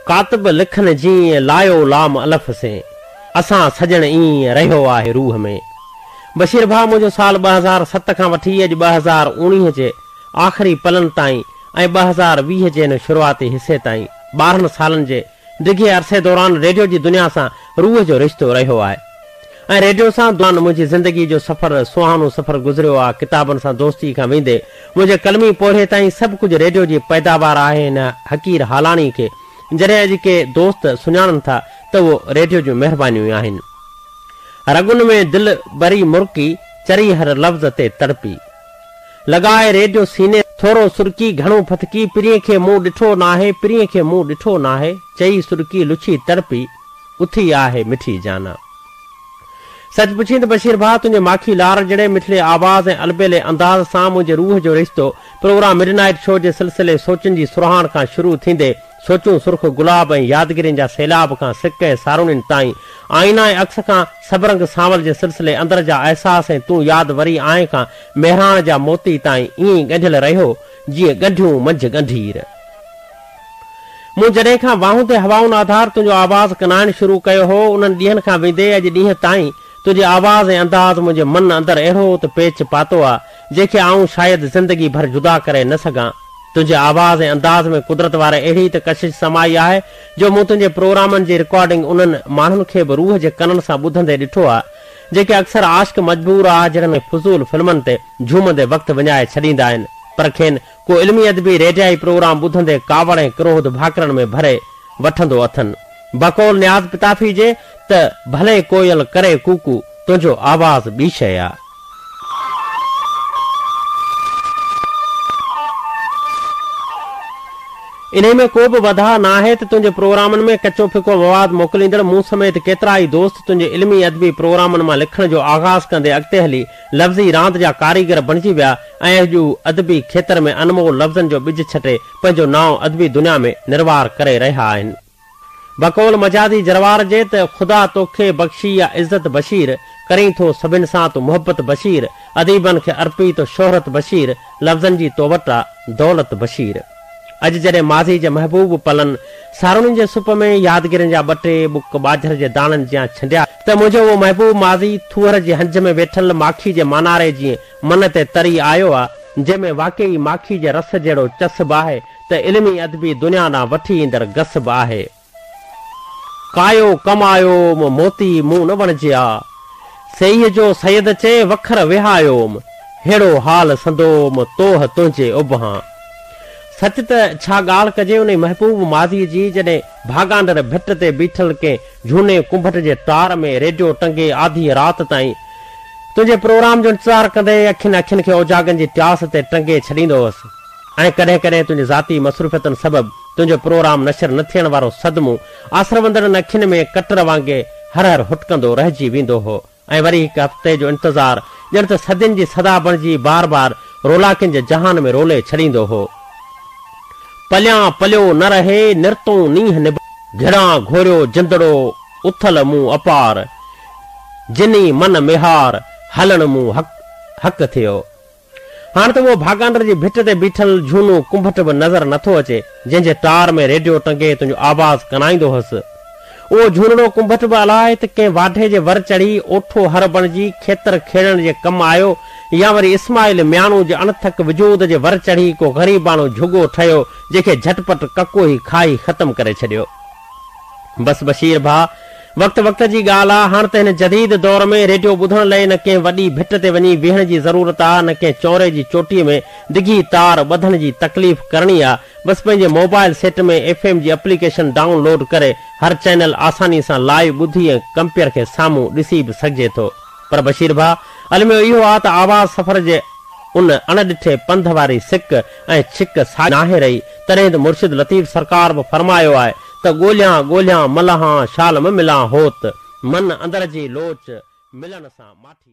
कातिब लिखन जीअं लायो लाम अलफ से असां सजण ईअं रहियो आहे रूह में। बशीर भाउ, मुंहिंजो साल 2007 खां वठी अॼु 2019 जे आख़िरी पलनि ताईं ऐं 2020 जे हिन शुरूआती हिसे ताईं 12 सालनि जे डिघे अरसे दौरान रेडियो जी दुनिया सां रूह जो रिश्तो रहियो आहे ऐं रेडियो सां दौरान मुंहिंजी ज़िंदगी जो सफ़र सुहानो सफ़र गुज़रियो आहे। किताबनि सां दोस्ती खां वेंदे मुंहिंजे कलमी पोढ़े ताईं सभु कुझु रेडियो जी पैदावार आहे। हिन हकीर हालानी खे जॾहिं अॼु के दोस्त सुञाणनि था त उहो रेडियो जूं महिरबानियूं आहिनि। रगुन में दिल बरी मुर्की चरी हर लफ़्ज़ ते तड़पी लॻाए रेडियो सीने थोरो सुरकी घणो फतकी पिरीअ खे मूं ॾिठो नाहे पिरीअ खे मूं ॾिठो नाहे चई सुरकी लुछी तड़पी उथी आहे मिठी जाना। सच पुछी त बशीर भाउ, तुंहिंजे माखी लार जड़े मिठड़े आवाज़ ऐं अलबेले अंदाज़ सां मुंहिंजे रूह जो रिश्तो प्रोग्राम मिडनाइट शो जे सिलसिले सोचनि जी सुरहाण खां शुरू थींदे सोचूं सुर्ख गुलाब ऐं यादगिरियुनि जा सैलाब खां सिक ऐं सारुणियुनि ताईं आईना ऐं अक्स खां सबरंग सावल जे सिलसिले अंदर जा अहसास ऐं तूं यादि वरी आए खां मेहराण जा मोती ताईं ईअं ई ॻंढियल रहियो जीअं ॻंढियूं मंझि ॻंढीर। मूं जॾहिं खां बाहूं ते हवाउनि आधार तुंहिंजो आवाज़ कनाइण शुरू कयो हो, उन्हनि ॾींहनि खां वेंदे अॼु ॾींहं ताईं तुंहिंजे आवाज़ ऐं अंदाज़ मुंहिंजे मन अंदरि अहिड़ो त पेच पातो आहे जंहिंखे आऊं शायदि ज़िंदगी भर जुदा करे न सघां। तुंहिंजे आवाज़ ऐं अंदाज़ में कुदरत वारे अहिड़ी त कशिश समाई आहे जो मूं तुंहिंजे प्रोग्रामनि जी रिकॉर्डिंग उन्हनि माण्हुनि खे बि रूह जे कननि सां ॿुधंदे ॾिठो आहे जेके अक्सर आशिक मजबूर आहे जहिड़नि में फुज़ूल फिल्मनि ते झूमंदे वक़्तु विञाए छॾींदा आहिनि, पर खेनि को इल्मी अदबी रेडियाई प्रोग्राम ॿुधंदे कावड़ ऐं क्रोध भाकरनि में भरे वठंदो अथनि। बकौल न्याज़ पिताफी जे त भले कोयल करे कूकू तुंहिंजो आवाज़ ॿी शइ आहे। इन में को बि वधा न आहे त तुंहिंजे प्रोग्रामनि में कचो फिको मवाद मोकिलींदड़ मूं समेत केतिरा ई दोस्त तुंहिंजे इल्मी अदबी प्रोग्रामनि मां लिखण जो आगाज़ कंदे अॻिते हली लफ़्ज़ी रांदि जा कारीगर बणिजी विया ऐं अॼु अदबी खेत्र में अनमोल लफ़्ज़नि जो ॿिज छटे पंहिंजो नाव अदबी दुनिया में निर्वार करे रहिया आहिनि। बकौल मजादी जरवार जे त ख़ुदा तोखे बख़्शी या इज़त बशीर करीं थो सभिनि सां तूं मुहबत बशीर अदीबनि खे अर्पी तो शोहरत बशीर लफ़्ज़नि जी तो वटि दौलत बशीर। अॼु जॾहिं माज़ी जे महबूब पलनि सारुणियुनि जे सुप में यादगिरियुनि जा ॿ टे बुक बाजर जे दाणनि जा छंडिया त मुंहिंजो उहो महबूब माज़ी थूअर जे हंज में वेठल माखी जे मानारे जीअं मन ते तरी आयो आहे जंहिंमें वाकई माखी जे रस जहिड़ो चस्ब आहे त इल्मी अदबी दुनिया ॾांहुं वठी ईंदड़ गस्ब आहे। कायो कमायो मोती मूं न वणजिया सईअ जो सैद चए वखर विहायोम हेड़ो हाल संदोम तोह तुंहिंजे उबहां। सच त छा ॻाल्हि कजे उन महबूब माज़ी जी जॾहिं भागांडर भिट ते बीठल के झूने कुंभट जे टार में रेडियो टंगे आधी राति ताईं तुंहिंजे प्रोग्राम जो इंतज़ारु कंदे अखियुनि खे ओजागनि जी ट्यास ते टंगे छॾींदो हुअसि ऐं कॾहिं कॾहिं तुंहिंजी ज़ाती मसरूफ़ियतुनि सबबु तुंहिंजो प्रोग्राम नशर न थियण वारो सदमो आसरवंदड़नि अखियुनि में कटर वांगे हर हर हुटकंदो रहिजी वेंदो हो ऐं वरी हिकु हफ़्ते जो इंतज़ारु ॼण त सदियुनि जी सदा बणिजी बार बार रोलाकिन जे जहान में रोले छॾींदो हो। पलियां पलियो न रहे निरतों नीह निभ घिड़ा घोरियो जिंदड़ो उथल मुंहुं अपार जिनी मन मिहार हलण मुंहुं हक थियो। हाणे त उहो भागांडर जी भिट ते बीठल झूनो कुंभट बि नज़र नथो अचे जंहिंजे टार में रेडियो टंगे तुंहिंजो आवाज़ कनाईंदो हुअसि। उहो झूनड़ो कुंभट बि अलाए त कंहिं वाढे जे वर चढ़ी ओठो हर बणिजी खेतर खेड़ण जे कम आयो या वरी इस्माइल म्याणू जे अणथक वजूद जे वर चढ़ी को ग़रीबाणो झुगो ठहियो जंहिंखे झटपट कको ई खाई ख़तम करे छॾियो। बस बशीर भाउ, वक़्त वक़्त जी ॻाल्हि आहे। हाणे त हिन जदीद दौर में रेडियो ॿुधण लाइ न कंहिं वॾी भिट ते वञी वेहण जी ज़रूरत आहे न कंहिं चौरे जी चोटीअ में डिघी तार ॿधण जी तकलीफ़ करणी आहे। बसि पंहिंजे मोबाइल सेट में FM जी एप्लीकेशन डाउनलोड करे हर चैनल आसानी सां लाइव ॿुधी ऐं कंपेयर खे साम्हूं ॾिसी बि सघिजे थो। पर बशीर भाउ, अलमियो इहो आहे त आवाज़ सफ़र जे उन अणॾिठे पंध वारी सिक ऐं छिक नाहे रही। तॾहिं त मुर्शिद लतीफ़ सरकार बि फरमायो आहे त ॻोल्हियां ॻोल्हियां मलहां शाल में मिलां होत मन अंदर जी लोच मिलण सां माठी।